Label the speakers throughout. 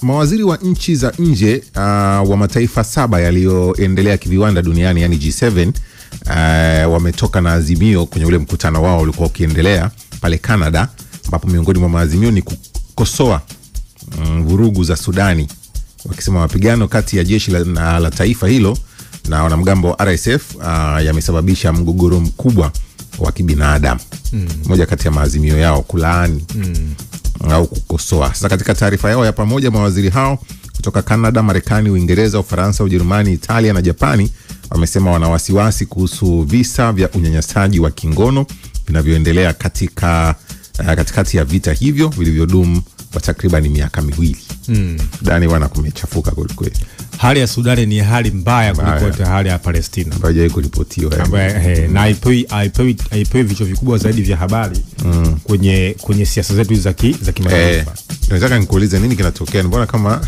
Speaker 1: Mawaziri wa nchi za nje wa mataifa 7 yaliyoendelea kiviwanda duniani, yani G7, wametoka na azimio kwenye ule mkutano wao ulikuwa ukiendelea pale Canada, ambapo miongoni mwa maazimio ni kukosoa vurugu za Sudani, wakisema mapigano kati ya jeshi la taifa hilo na wanamgambo wa RSF yamesababisha mgogoro mkubwa wa kibinadamu. Moja kati ya maazimio yao kulaani au kukosoa. Sasa katika taarifa yao ya pamoja, mawaziri hao kutoka Canada, Marekani, Uingereza, Ufaransa, Ujerumani, Italia na Japani wamesema wana wasiwasi kuhusu visa vya unyanyasaji wa kingono vinavyoendelea katikati ya vita hivyo vilivyodumu kwa takriban miaka 2. Sudani wana kumechafuka kweli.
Speaker 2: Hali ya Sudani ni hali mbaya kuliko hali ya Palestina.
Speaker 1: Haijai kuripotiwa.
Speaker 2: Na haipewi vichwa vikubwa zaidi vya habari kwenye siasa zetu za kimataifa.
Speaker 1: Nataka nikuulize nini kinatokea? Mbona kama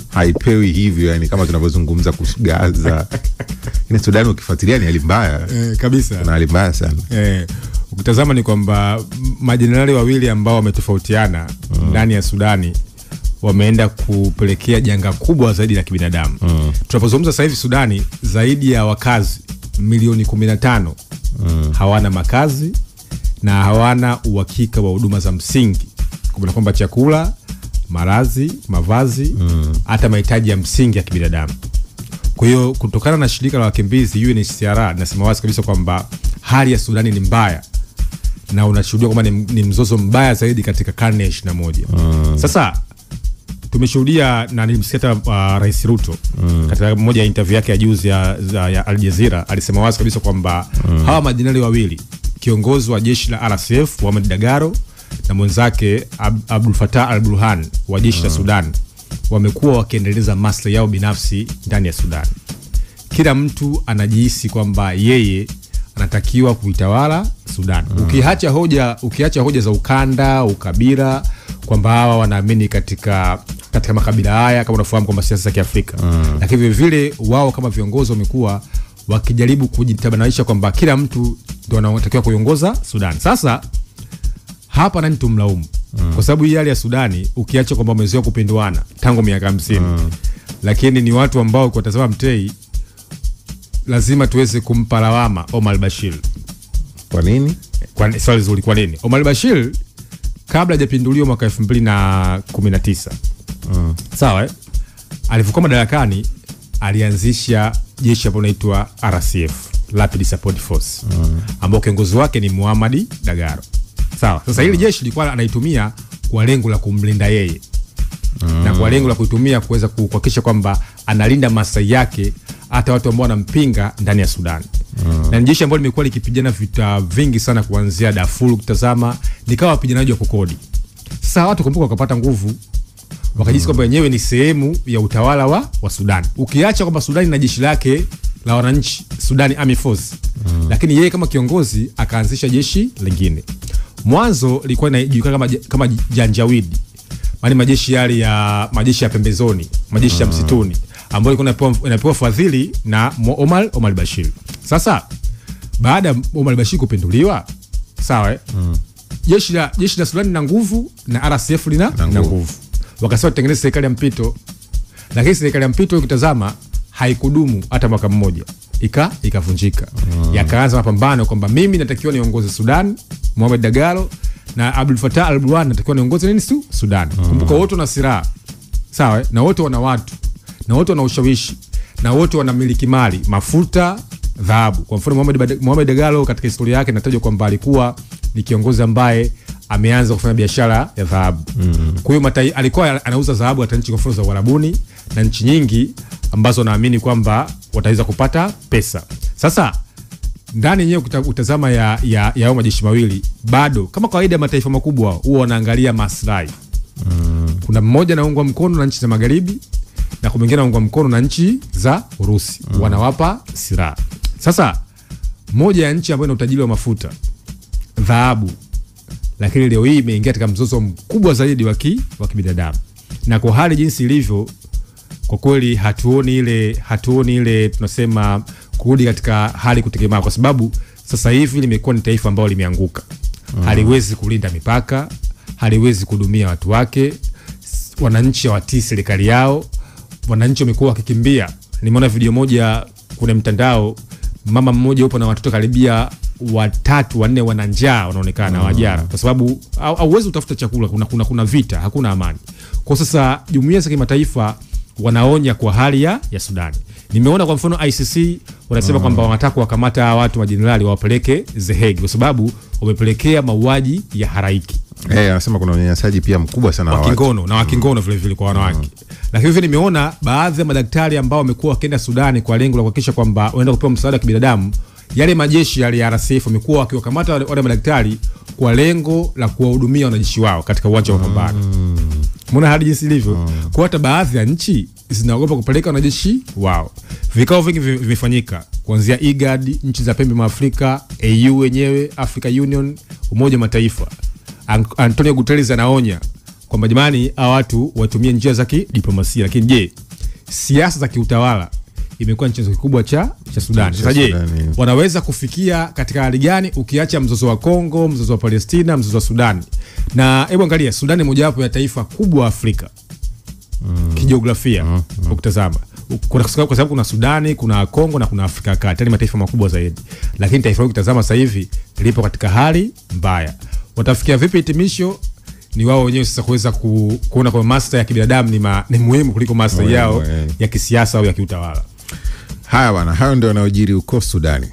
Speaker 1: haipewi hivyo, yani kama tunavyozungumza kuhusu Gaza. Ni Sudani ukifuatilia ni hali mbaya.
Speaker 2: Kabisa.
Speaker 1: Na hali mbaya sana.
Speaker 2: Ukitazama ni kwamba majenerali wawili ambao wametofautiana ndani ya Sudani wameenda kupelekea janga kubwa zaidi la kibinadamu. Tunapozungumza sasa hivi Sudani zaidi ya wakazi milioni 15 hawana makazi na hawana uhakika wa huduma za msingi, kwa kwamba chakula, malazi, mavazi, hata mahitaji ya msingi ya kibinadamu. Kwa hiyo kutokana na shirika la wakimbizi UNHCR linasema wazi kabisa kwamba hali ya Sudani ni mbaya na unashuhudia kwamba ni mzozo mbaya zaidi katika karne ya 21. Sasa tumeshuhudia na nilimsikia Rais Ruto katika moja ya interview yake ya juzi ya Al Jazeera alisema wazi kabisa kwamba hawa majenerali wawili, kiongozi wa jeshi la RSF Mohamed Dagalo na mwenzake Abdul Fattah al-Burhan wa jeshi la Sudan, wamekuwa wakiendeleza maslahi yao binafsi ndani ya Sudan. Kila mtu anajihisi kwamba yeye anatakiwa kuitawala Sudan. Ukiacha hoja za ukanda, ukabila, kwamba hawa wanaamini katika makabila haya, kama unafahamu kwamba siasa za Kiafrika. Lakini vile wao kama viongozi wamekuwa wakijaribu kujitabanaisha kwamba kila mtu ndio anatakiwa kuiongoza Sudan. Sasa hapa nani tumlaumu? Kwa sababu hii hali ya Sudani, ukiacha kwamba wamezoea kupinduana tangu miaka 50, lakini ni watu ambao kwa tazama Mtei lazima tuweze kumpa lawama Omar al-Bashir.
Speaker 1: Kwa nini?
Speaker 2: Swali zuri, kwa nini? Omar al-Bashir kabla hajapinduliwa mwaka 2019, sawa, alipokuwa madarakani alianzisha jeshi ambalo linaitwa RSF, Rapid Support Force, ambao kiongozi wake ni Mohamed Dagalo. Sawa. Sasa hili jeshi lilikuwa anaitumia kwa lengo la kumlinda yeye. Na kwa lengo la kuitumia kuweza kuhakikisha kwamba analinda maslahi yake hata watu ambao wanampinga ndani ya Sudan. Na jeshi ambalo limekuwa likipigana vita vingi sana kuanzia Darfur, kutazama nikawa wapiganaji wa kukodi. Sasa watu kumbuka wakapata nguvu, wakajisikia kwamba wenyewe ni sehemu ya utawala wa Sudan. Ukiacha kwamba Sudan ina jeshi lake la wananchi, Sudan Army Force, lakini yeye kama kiongozi akaanzisha jeshi lingine. Mwanzo ilikuwa inajulikana kama Janjawidi, maana majeshi ya pembezoni, majeshi ya msituni, ambayo ilikuwa inapewa fadhili na Omar al-Bashir. Sasa baada ya Omar al-Bashir kupinduliwa, sawa, jeshi la Sudan lina nguvu na RSF lina nguvu. Wakasema tutengeneze serikali ya mpito. Lakini serikali ya mpito ukitazama haikudumu hata mwaka mmoja. Ikavunjika. Yakaanza mapambano kwamba mimi natakiwa niongoze Sudan, Mohamed Dagalo, na Abdul Fattah al-Burhan natakiwa niongoze nini Sudan. Kumbuka wote wana silaha. Sawa, na wote wana watu, na wote wana ushawishi, na wote wanamiliki mali, mafuta, dhahabu. Kwa mfano Mohamed Dagalo katika historia yake inatajwa kwamba alikuwa ni kiongozi ambaye ameanza kufanya biashara ya dhahabu. Kwa hiyo alikuwa anauza dhahabu hata nchi kwa mfano za Uarabuni na nchi nyingi ambazo naamini kwamba wataweza kupata pesa. Sasa ndani yenyewe utazama ya majeshi mawili, bado kama kawaida ya mataifa makubwa huwa wanaangalia maslahi. Kuna mmoja anaungwa mkono na nchi za magharibi na mwingine anaungwa mkono na nchi za Urusi. Wanawapa silaha. Sasa moja ya nchi ambayo ina utajiri wa mafuta, dhahabu, lakini leo hii imeingia katika mzozo mkubwa zaidi wa kibinadamu. Na kwa hali jinsi ilivyo, kwa kweli hatuoni ile tunasema kurudi katika hali kutegemea, kwa sababu sasa hivi limekuwa ni taifa ambalo limeanguka. Haliwezi kulinda mipaka, haliwezi kudumia watu wake. wananchi hawatii serikali yao, wananchi wamekuwa wakikimbia. Nimeona video moja kuna mtandao, mama mmoja yupo na watoto karibia 3-4 wana njaa wanaonekana wajara, kwa sababu hauwezi utafuta chakula, kuna vita, hakuna amani. Kwa sasa jumuiya za kimataifa wanaonya kwa hali ya Sudan. Nimeona kwa mfano ICC wanasema kwamba wanataka kuwakamata watu majenerali wawapeleke The Hague kwa sababu wamepelekea mauaji ya haraiki.
Speaker 1: Anasema kuna unyanyasaji pia mkubwa sana
Speaker 2: wa kingono na wakingono vile vile kwa wanawake. Lakini vile nimeona baadhi ya madaktari ambao wamekuwa wakienda Sudani kwa lengo la kuhakikisha kwamba wanaenda kupewa msaada wa kibinadamu, yale majeshi ya RSF wamekuwa wakiwakamata wale madaktari kwa lengo la kuwahudumia wanajeshi wao katika uwanja wa mapambano. Mbona hadi jinsi ilivyo? Kwa hata baadhi ya nchi zinaogopa kupeleka wanajeshi wao. Vikao vingi vimefanyika kuanzia IGAD, nchi za pembe mwa Afrika, AU wenyewe, Africa Union, Umoja wa Mataifa. Antonio Guterres anaonya kwamba jamani, hawa watu watumie njia za kidiplomasia. Lakini je, siasa za kiutawala imekuwa chanzo kikubwa cha Sudan. Sasa je, wanaweza kufikia katika hali gani ukiacha mzozo wa Kongo, mzozo wa Palestina, mzozo wa Sudan? Na hebu angalia, Sudan ni mojawapo ya taifa kubwa Afrika. Kijiografia ukitazama. Kwa sababu kuna Sudani, kuna Kongo na kuna Afrika Kati, ni mataifa makubwa zaidi. Lakini taifa hili ukitazama sasa hivi lipo katika hali mbaya. Watafikia vipi hitimisho? Ni wao wenyewe sasa kuweza kuona kwa master ya kibinadamu ni muhimu kuliko master yao ya kisiasa au ya kiutawala.
Speaker 1: Haya bwana, hayo ndio yanayojiri huko Sudani.